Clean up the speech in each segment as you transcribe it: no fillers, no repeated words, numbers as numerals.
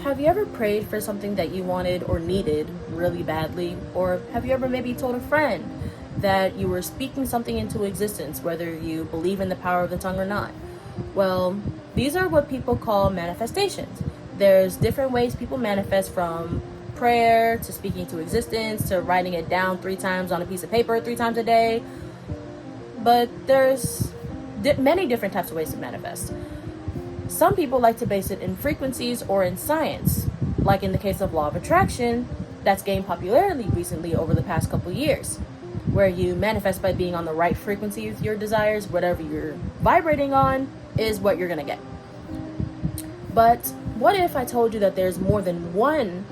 Have you ever prayed for something that you wanted or needed really badly? Or have you ever maybe told a friend that you were speaking something into existence, whether you believe in the power of the tongue or not? Well, these are what people call manifestations. There's different ways people manifest, from prayer to speaking to existence to writing it down 3 times on a piece of paper 3 times a day. But there's many different types of ways to manifest. Some people like to base it in frequencies or in science, like in the case of law of attraction, that's gained popularity recently over the past couple years, where you manifest by being on the right frequency with your desires. Whatever you're vibrating on is what you're gonna get. But what if I told you that there's more than one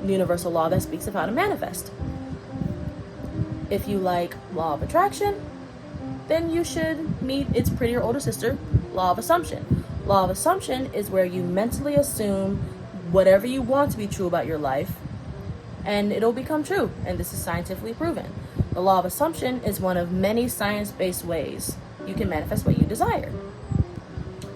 universal law that speaks of how to manifest? If you like law of attraction, then you should meet its prettier older sister, law of assumption. Law of assumption is where you mentally assume whatever you want to be true about your life, and it'll become true, and this is scientifically proven. The law of assumption is one of many science-based ways you can manifest what you desire.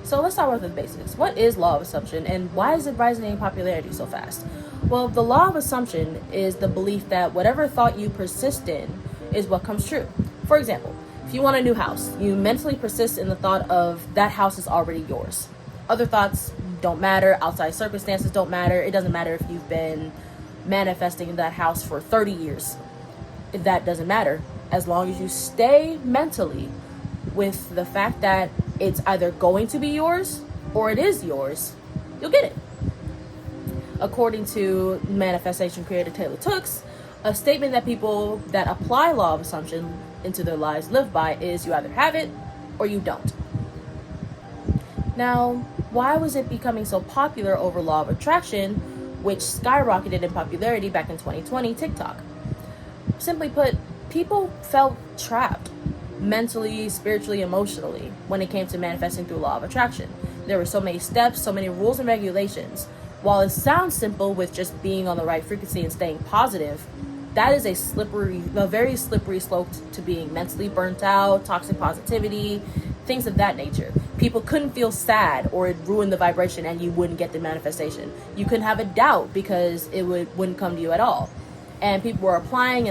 So let's start with the basics. What is law of assumption, and why is it rising in popularity so fast? Well, the law of assumption is the belief that whatever thought you persist in is what comes true. For example, if you want a new house, you mentally persist in the thought of that house is already yours. Other thoughts don't matter, outside circumstances don't matter. It doesn't matter if you've been manifesting that house for 30 years. That doesn't matter. As long as you stay mentally with the fact that it's either going to be yours or it is yours, you'll get it. According to manifestation creator Taylor Tooks, a statement that people that apply law of assumption into their lives live by is you either have it or you don't. Now, why was it becoming so popular over law of attraction, which skyrocketed in popularity back in 2020 TikTok? Simply put, people felt trapped mentally, spiritually, emotionally when it came to manifesting through law of attraction. There were so many steps, so many rules and regulations. While it sounds simple with just being on the right frequency and staying positive, that is a very slippery slope to being mentally burnt out, toxic positivity, things of that nature. People couldn't feel sad or it ruined the vibration and you wouldn't get the manifestation. You couldn't have a doubt because it wouldn't come to you at all. And people were applying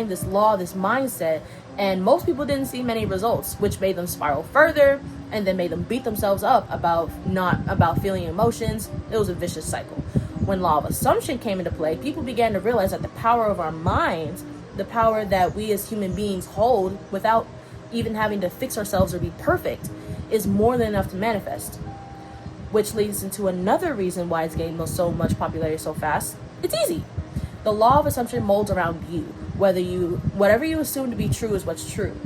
this law, this mindset, and most people didn't see many results, which made them spiral further and then made them beat themselves up about feeling emotions. It was a vicious cycle. When law of assumption came into play, people began to realize that the power of our minds, the power that we as human beings hold without even having to fix ourselves or be perfect, is more than enough to manifest. Which leads into another reason why it's gained so much popularity so fast. It's easy. The law of assumption molds around you. Whatever you assume to be true is what's true.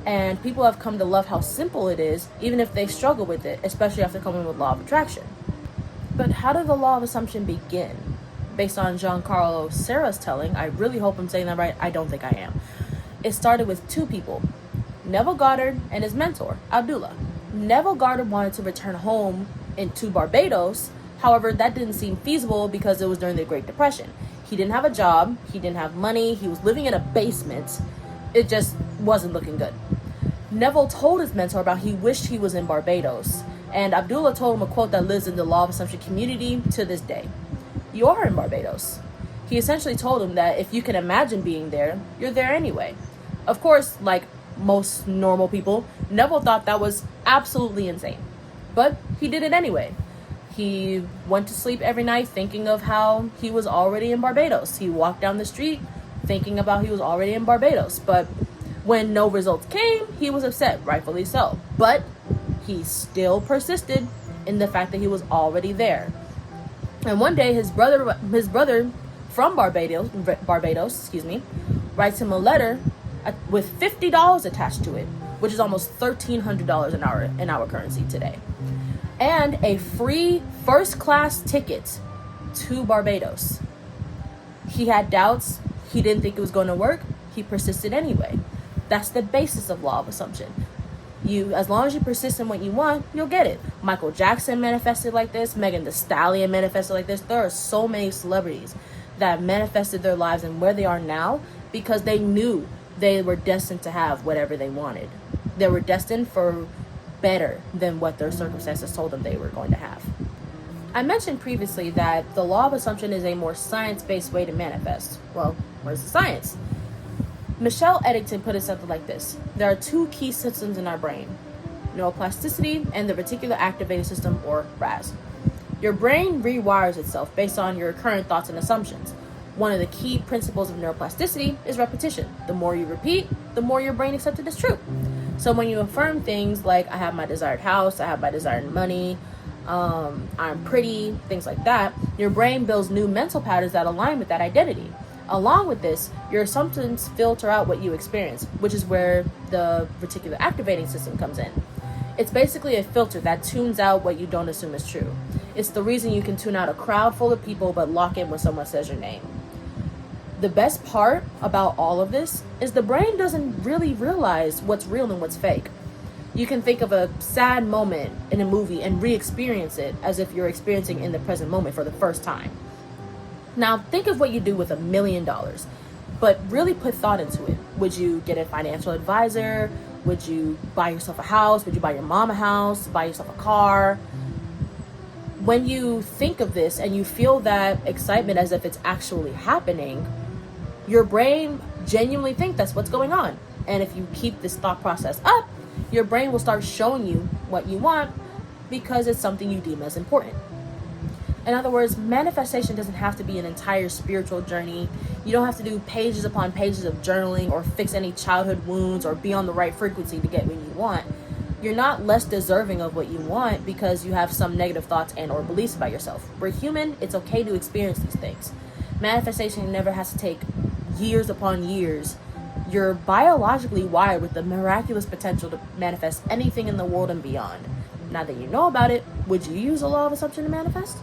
And people have come to love how simple it is, even if they struggle with it, especially after coming with law of attraction. But how did the law of assumption begin? Based on Giancarlo Serra's telling, I really hope I'm saying that right, I don't think I am. It started with 2 people, Neville Goddard and his mentor, Abdullah. Neville Goddard wanted to return home to Barbados. However, that didn't seem feasible because it was during the Great Depression. He didn't have a job, he didn't have money, he was living in a basement. It just wasn't looking good. Neville told his mentor about he wished he was in Barbados, and Abdullah told him a quote that lives in the law of assumption community to this day. You are in Barbados. He essentially told him that if you can imagine being there, you're there anyway. Of course, like most normal people, Neville thought that was absolutely insane, but he did it anyway. He went to sleep every night thinking of how he was already in Barbados. He walked down the street thinking about he was already in Barbados. But when no results came, he was upset, rightfully so. But he still persisted in the fact that he was already there. And one day, his brother from Barbados, writes him a letter with $50 attached to it, which is almost $1,300 in our currency today, and a free first-class ticket to Barbados. He had doubts. He didn't think it was going to work. He persisted anyway. That's the basis of law of assumption. As long as you persist in what you want, you'll get it. Michael Jackson manifested like this. Megan Thee Stallion manifested like this. There are so many celebrities that manifested their lives and where they are now because they knew they were destined to have whatever they wanted. They were destined for better than what their circumstances told them they were going to have. I mentioned previously that the law of assumption is a more science-based way to manifest. Well, where's the science? Michelle Eddington put it something like this. There are two key systems in our brain, neuroplasticity and the reticular activating system, or RAS. Your brain rewires itself based on your current thoughts and assumptions. One of the key principles of neuroplasticity is repetition. The more you repeat, the more your brain accepts it as true. So when you affirm things like, I have my desired house, I have my desired money, I'm pretty, things like that, your brain builds new mental patterns that align with that identity. Along with this, your assumptions filter out what you experience, which is where the reticular activating system comes in. It's basically a filter that tunes out what you don't assume is true. It's the reason you can tune out a crowd full of people but lock in when someone says your name. The best part about all of this is the brain doesn't really realize what's real and what's fake. You can think of a sad moment in a movie and re-experience it as if you're experiencing in the present moment for the first time. Now, think of what you do with $1 million, but really put thought into it. Would you get a financial advisor? Would you buy yourself a house? Would you buy your mom a house? Buy yourself a car? When you think of this and you feel that excitement as if it's actually happening, your brain genuinely thinks that's what's going on. And if you keep this thought process up, your brain will start showing you what you want because it's something you deem as important. In other words, manifestation doesn't have to be an entire spiritual journey. You don't have to do pages upon pages of journaling or fix any childhood wounds or be on the right frequency to get what you want. You're not less deserving of what you want because you have some negative thoughts and or beliefs about yourself. We're human. It's okay to experience these things. Manifestation never has to take years upon years. You're biologically wired with the miraculous potential to manifest anything in the world and beyond. Now that you know about it, would you use the law of assumption to manifest?